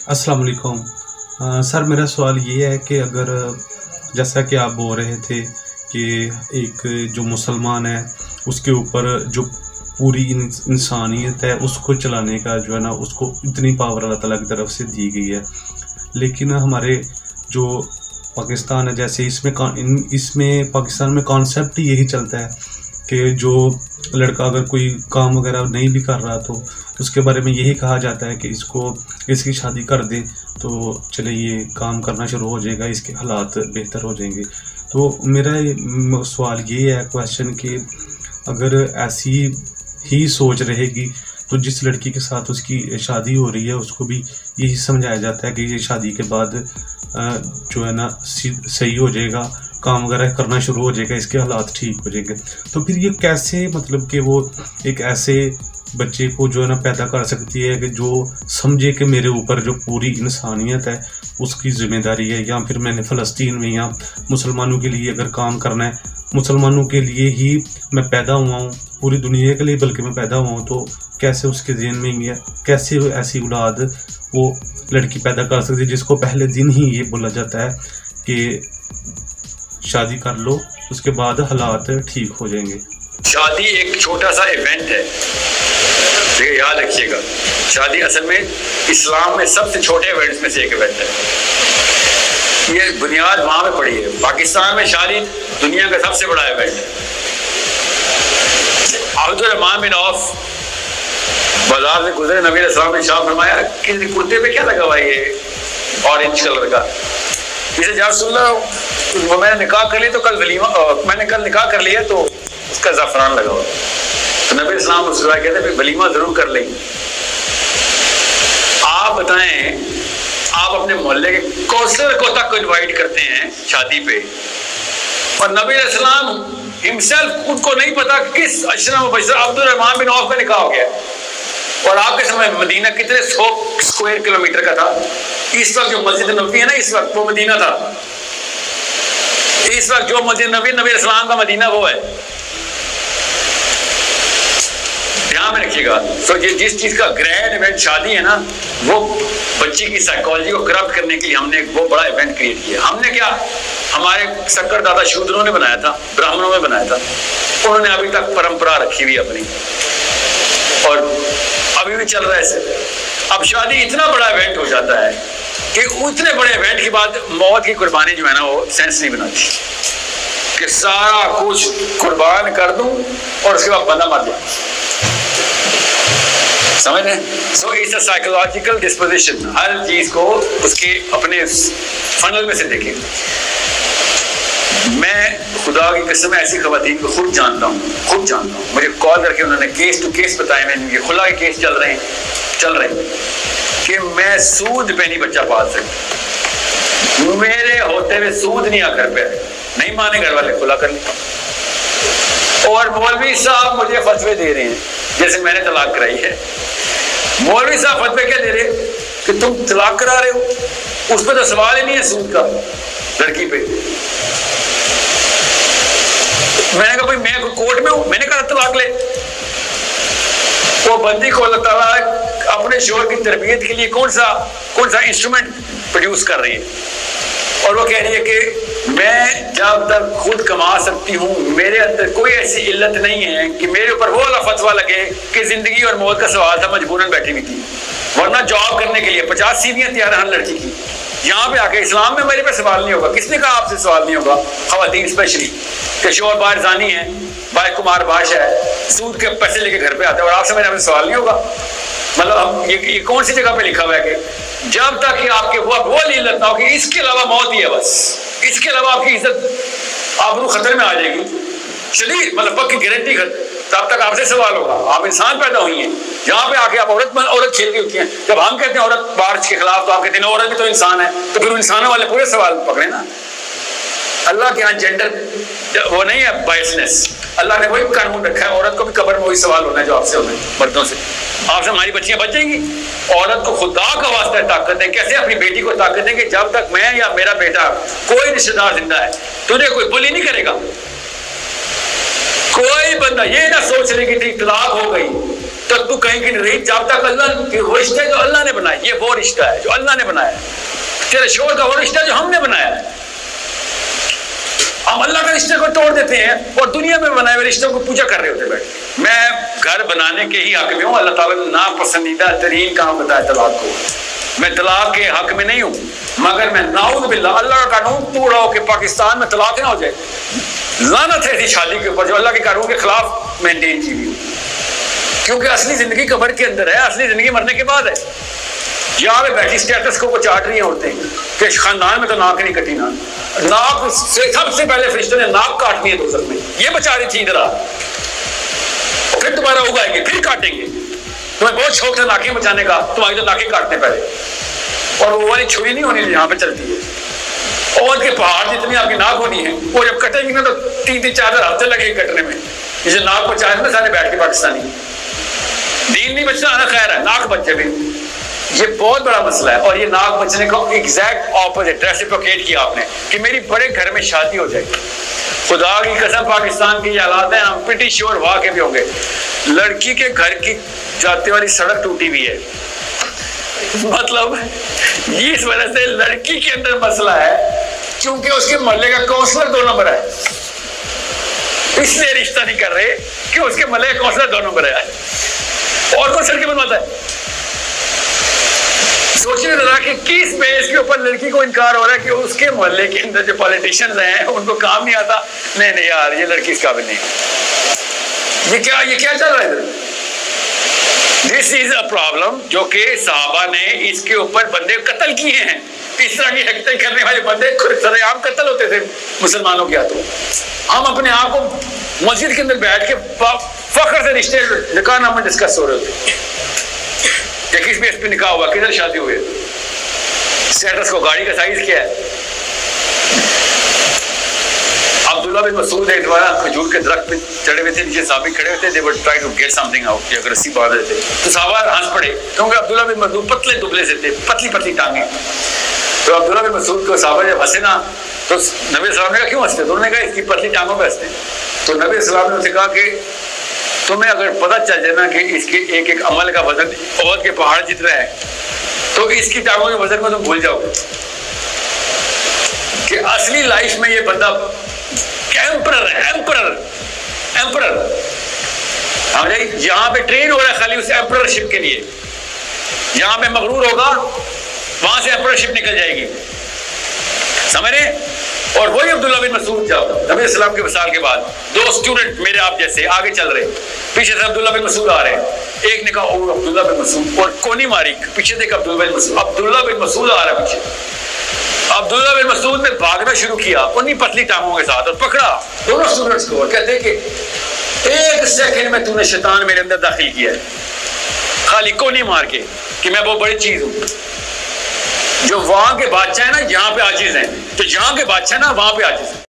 अस्सलाम वालेकुम। सर मेरा सवाल ये है कि अगर जैसा कि आप बोल रहे थे कि एक जो मुसलमान है उसके ऊपर जो पूरी इंसानियत है उसको चलाने का जो है ना उसको इतनी पावर अल्लाह ताला की तरफ से दी गई है, लेकिन हमारे जो पाकिस्तान है जैसे इसमें पाकिस्तान में कॉन्सेप्ट यही चलता है कि जो लड़का अगर कोई काम वगैरह नहीं भी कर रहा तो उसके बारे में यही कहा जाता है कि इसकी शादी कर दें तो चले ये काम करना शुरू हो जाएगा, इसके हालात बेहतर हो जाएंगे। तो मेरा सवाल ये है क्वेश्चन कि अगर ऐसी ही सोच रहेगी तो जिस लड़की के साथ उसकी शादी हो रही है उसको भी यही समझाया जाता है कि ये शादी के बाद जो है ना सही हो जाएगा, काम वगैरह करना शुरू हो जाएगा, इसके हालात ठीक हो जाएंगे। तो फिर ये कैसे मतलब कि वो एक ऐसे बच्चे को जो है ना पैदा कर सकती है कि जो समझे कि मेरे ऊपर जो पूरी इंसानियत है उसकी ज़िम्मेदारी है, या फिर मैंने फ़लस्तीन में या मुसलमानों के लिए अगर काम करना है, मुसलमानों के लिए ही मैं पैदा हुआ हूँ, पूरी दुनिया के लिए बल्कि मैं पैदा हुआ हूँ, तो कैसे उसके ज़हन में ये कैसे ऐसी औलाद वो लड़की पैदा कर सकती है जिसको पहले दिन ही ये बोला जाता है कि शादी कर लो उसके बाद हालात ठीक हो जाएंगे। शादी एक छोटा सा इवेंट है, देखिए याद रखिएगा, शादी असल में इस्लाम में सबसे छोटे इवेंट्स में से एक इवेंट है। ये बुनियाद वहां पे पड़ी है। पाकिस्तान में शादी दुनिया का सबसे बड़ा इवेंट है। अब्दुल रहमान बिन औफ बाजार से गुजरे, नबी अलैहिस्सलाम ने इरशाद फरमाया कि कुर्ते पे क्या लगा हुआ है ये ऑरेंज कलर का? इसे या रसूलल्लाह मैंने निकाह कर लिया तो मैंने कल निकाह कर लिया तो उसका ज़फ़रान लगा हुआ। तो नबी इस्लाम उसके बाद कहते हैं वलीमा जरूर कर लेंगे। आप बताएं, आप अपने मोहल्ले के कौंसलर को तक को इनवाइट करते हैं शादी पे, और नबी इस्लाम हिमसेल्फ खुद को नहीं पता किस अशरा मुबश्शर अब्दुल रहमान बिन औफ का निकाह हो गया। और आपके समय मदीना कितने 100 स्क्वायर किलोमीटर का था। इस वक्त जो मस्जिद नबवी है ना, इस वक्त वो मदीना था। इस वक्त जो मस्जिद नबी इस्लाम का मदीना वो है, ध्यान में रखिएगा। तो जिस चीज का ग्रैंड इवेंट शादी है ना, वो बच्ची की साइकोलॉजी को करप्ट करने के लिए हमने एक वो बड़ा इवेंट क्रिएट किया। हमने क्या, हमारे शक्कर दादा शूद्रों ने बनाया था, ब्राह्मणों ने बनाया था, उन्होंने अभी तक परंपरा रखी हुई अपनी और अभी भी चल रहा है ऐसे। अब शादी इतना बड़ा इवेंट हो जाता है कि उतने बड़े इवेंट के बाद मौत की कुर्बानी जो है ना वो सेंस नहीं बनाती कि सारा कुछ कुर्बान कर दूं और उसके बाद बंदा मर जाए। समझ रहे? So it's a psychological disposition. हर चीज को उसके अपने फनल में से देखें। मैं खुदा की कसम ऐसी खवातीन को खुद जानता हूँ। मुझे कॉल करके उन्होंने केस टू केस बताए, मैंने खुला के केस चल रहे हैं कि मैं सूद पे नहीं बच्चा पाल सकता, मेरे होते हुए सूद नहीं आकर पे नहीं माने घर वाले, खुला कर लिया। और मौलवी साहब मुझे फतवे दे रहे हैं, जैसे मैंने तलाक कराई है, मौलवी साहब फतवे क्या दे रहे कि तुम तलाक करा रहे हो, उस पर तो सवाल ही नहीं है सूद का लड़की पे। मैंने कहा भाई मैं कोर्ट में हूं, मैंने कहा तलाक ले। वो बंदी को अल्लाह ताला अपने शोहर की तरबियत के लिए कौन सा इंस्ट्रूमेंट प्रोड्यूस कर रही है, और वो कह रही है कि मैं जब तक खुद कमा सकती हूँ, मेरे अंदर कोई ऐसी इल्लत नहीं है कि मेरे ऊपर वो वाला फतवा लगे कि जिंदगी और मौत का सवाल था, मजबूरन बैठी हुई थी, वरना जॉब करने के लिए 50 सीढ़ियां तैयार हैं लड़की की। यहाँ पे आके इस्लाम में मेरे पे सवाल नहीं होगा। किसने कहा आपसे सवाल नहीं होगा? खवातीन स्पेशली कि शोहर बाहर जानी है, बाहर कुमार बादशाह है, सूद के पैसे लेके घर पे आता है और आपसे मेरे सवाल नहीं होगा। मतलब ये कौन सी जगह पे लिखा हुआ है कि जब तक कि आपके वो इल्लत ना हो कि इसके अलावा मौत ही है, बस इसके अलावा आपकी इज्जत आबरू खतरे में आ जाएगी, शदीद मतलब पक्की गारंटी, तब तक आपसे सवाल होगा। आप इंसान पैदा हुई हैं, यहाँ पे आके आप औरत खेल रही होती हैं। जब हम कहते हैं औरत बारिश के खिलाफ, तो आप कहते हैं औरत भी तो इंसान है, तो फिर इंसानों वाले पूरे सवाल पकड़े ना। अल्लाह के यहाँ जेंडर वो नहीं है बायसनेस, अल्लाह ने वही कानून रखा है। औरत को भी कब्र में वही सवाल होना है जो आपसे होना है, मर्दों से। आपसे हमारी बच्चियां बच जाएंगी। औरत को खुदा का वास्ता ताकत है, कैसे अपनी बेटी को ताकत है कि जब तक मैं या मेरा बेटा कोई रिश्तेदार जिंदा है, तुझे कोई बुली नहीं करेगा। कोई बंदा ये ना सोच ले कि तलाक हो गई तो तू कहीं की नहीं रही जब तक अल्लाह वो रिश्ता है जो अल्लाह ने बनाया। ये वो रिश्ता है जो अल्लाह ने बनाया। तेरे शोर का वो रिश्ता जो हमने बनाया है। हम अल्लाह के रिश्ते को तोड़ देते हैं और दुनिया में बनाए हुए रिश्तों को पूजा कर रहे होते बैठ। मैं घर बनाने के ही हक में हूँ। अल्लाह ताला ने नापसंदीदा तरीन काम बताया तलाक को। मैं तलाक के हक में नहीं हूँ, मगर मैं नाउज़ बिल्लाह अल्लाह का कानून पूरा हो कि पाकिस्तान में तलाक ना हो जाए। लानत है ऐसी शादी के ऊपर जो अल्लाह के कानून के खिलाफ मेंटेन की हुई, क्योंकि असली जिंदगी कब्र के अंदर है, असली जिंदगी मरने के बाद है। यहाँ पे बैठी स्टेटस को चाट रही हैं औरतें कि खानदान में तो नाक नहीं कटी ना। नाक से सबसे पहले फरिश्ते ने नाक काटनी है दोज़ख में, ये बचा रही थी इधर। फिर दोबारा उगाएंगे, फिर काटेंगे। तुम्हें बहुत शौक था नाकें बचाने का, तुम्हारी तो नाकें काटने पहले। और वो वाली छुरी नहीं होनी यहाँ पे चलती है। और के पहाड़ जितनी आपकी नाक होनी है, वो जब कटेंगी ना तो 3-4 हफ्ते लगेंगे कटने में। इसे नाक बचाए ना सारे बैठ के पाकिस्तानी। दीन नहीं बचना आना खैर है, नाक बचे भी ये बहुत बड़ा मसला है। और ये नाक बचने का एग्जैक्ट ऑपोजिट रेसिप्रोकेट किया आपने कि मेरी बड़े घर में शादी हो जाएगी। खुदा की कसम पाकिस्तान की हालात है, हम प्रीटी श्योर वहां के भी होंगे। लड़की के घर की जाते वाली सड़क टूटी हुई है, मतलब इस वजह से लड़की के अंदर मसला है क्योंकि उसके मोहल्ले का काउंसलर 2 नंबर है। इसलिए रिश्ता नहीं कर रहे कि उसके मोहल्ले का काउंसलर 2 नंबर है। और कौन सड़कें बनवाता है? सोचिए जरा कि किस बेस के ऊपर लड़की को इनकार हो रहा है कि उसके मोहल्ले के अंदर जो पॉलिटिशियंस हैं उनको काम नहीं आता। नहीं यार, ये लड़की इस काबिल नहीं। ये क्या चल रहा है इधर? दिस इज अ प्रॉब्लम जो कि सहाबा ने इसके ऊपर बंदे कत्ल किए हैं। इस तरह की हरकतें करने वाले बंदे सरेआम कत्ल होते थे मुसलमानों के हाथों। हम अपने आप को मस्जिद के अंदर बैठ के फख्र से रिश्ते निकाह नामा डिस्कस हो रहे होते। किस बेस पे निकाह हुआ, किधर शादी हुई, स्टेटस को, गाड़ी का साइज क्या है। अब्दुल्ला बिन मसूद एक बार खजूर के दरख्त पे चढ़े हुए थे, नीचे साहबी खड़े हुए थे। They were try to get something out, अगर रस्सी बांध रहे थे तो साहबा हंस पड़े क्योंकि अब्दुल्ला बिन मसूद पतले दुबले से थे, पतली टांगे। तो अब्दुल्ला बिन मसूद को साहबा जब हंसे ना तो नबी सल्लल्लाहु अलैहि वसल्लम ने कहा क्यों हंसते? तो उन्होंने कहा इसकी पतली टांगों पे हंसते। तो नबी सल्लल्लाहु अलैहि वसल्लम ने उनसे कहा कि तुम्हें अगर पता चल जाए ना कि इसके एक अमल का वजन औद के पहाड़ जितना है तो इसकी टांगों के वजन को तुम भूल जाओगे कि असली लाइफ में ये बंदा एम्परर है। एम्परर यहाँ पे ट्रेन हो रहा है खाली उस एम्पररशिप के लिए। यहाँ पे मगरूर होगा, वहां से एम्पररशिप निकल जाएगी, समझ रहे? और वही अब्दुल्ला बिन मसूद जब नबी सल्लल्लाहु के वसाल के बाद 2 स्टूडेंट मेरे आप जैसे आगे चल रहे, पीछे से अब्दुल्ला बिन मसूद आ रहे हैं। एक ने कहा ओ अब्दुल्ला बिन मसूद, और कोनी मारी, पीछे देख अब्दुल्ला बिन मसूद आ रहा है पीछे। अब्दुल्ला बिन मसूद ने भागना शुरू किया उन्हीं पतली टांगों के साथ और पकड़ा दोनों स्टूडेंट्स को और कहते कि 1 सेकंड में तूने शैतान मेरे अंदर दाखिल किया है, खाली कोनी मार के कि मैं बहुत बड़ी चीज हूं। जो वहां के बादशाह है ना यहाँ पे आजिज हैं, तो यहाँ के बादशाह ना वहां पे आजिज है।